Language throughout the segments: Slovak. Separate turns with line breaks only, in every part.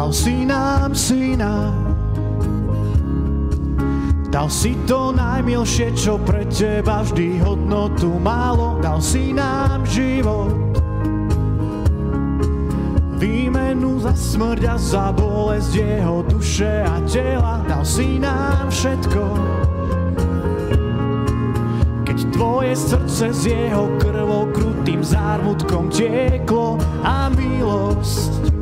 dal si nám syna. Dal si to najmilšie, čo pre teba vždy hodnotu malo. Dal si nám život, výmenu za smrť a za bolesť jeho duše a tela. Dal si nám všetko, keď tvoje srdce s jeho krvou krutým zármutkom tieklo. A milosť,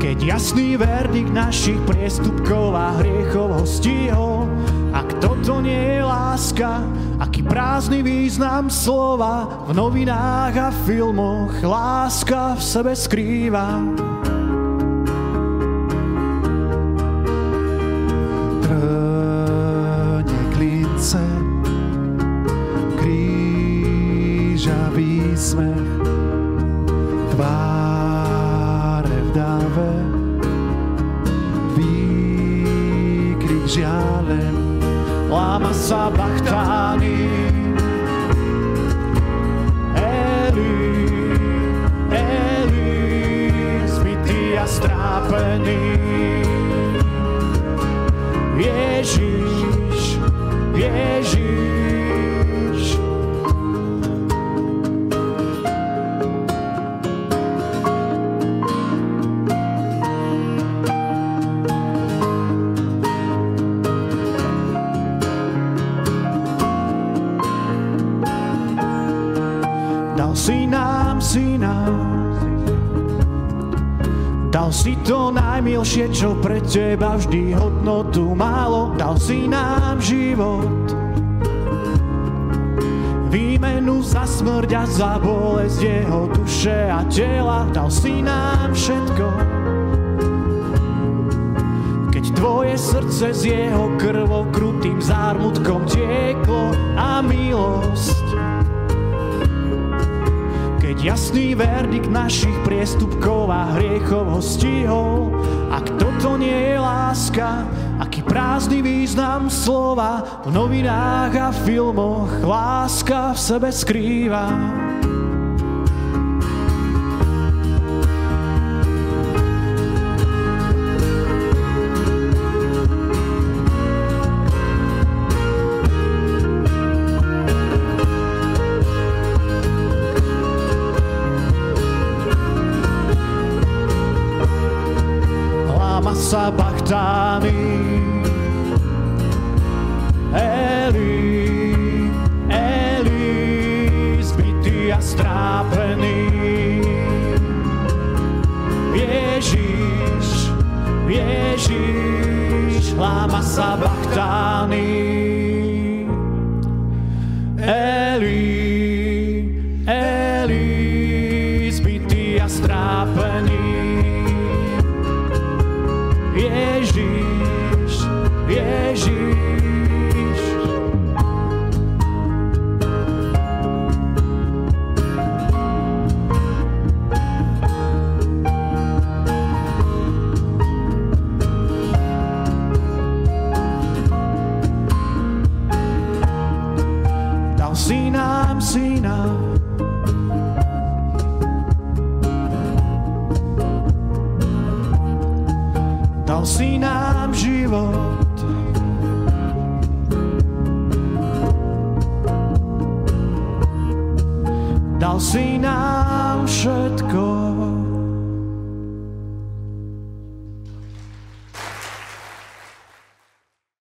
keď jasný verdikt našich priestupkov a hriechov ho stihol. Ak toto nie je láska, aký prázdny význam slova v novinách a filmoch láska v sebe skrýva. Trne klince, kríža výsmech, tváre v dáve, výkrik žiale, láma sa bachtány. Eli, Eli, zbitý a strápený. Ježiš, Ježiš. Dal si nám syna, dal si to najmilšie, čo pre teba vždy hodnotu malo. Dal si nám život, výmenu za smrť a za bolesť jeho duše a tela. Dal si nám všetko, keď tvoje srdce s jeho krvou krutým zármutkom tieklo. A milosť, keď jasný verdikt našich priestupkov a hriechov ho stihol. Ak toto nie je láska, aký prázdny význam slova v novinách a filmoch láska v sebe skrýva. Sa bachtány. Eli, Eli, zbitý a strápený. Ježiš, Ježiš, láma sa bachtány. Eli, Eli, zbitý a strápený. Ježiš, Ježiš. Dal si nám syna, dal si nám život, dal si nám všetko.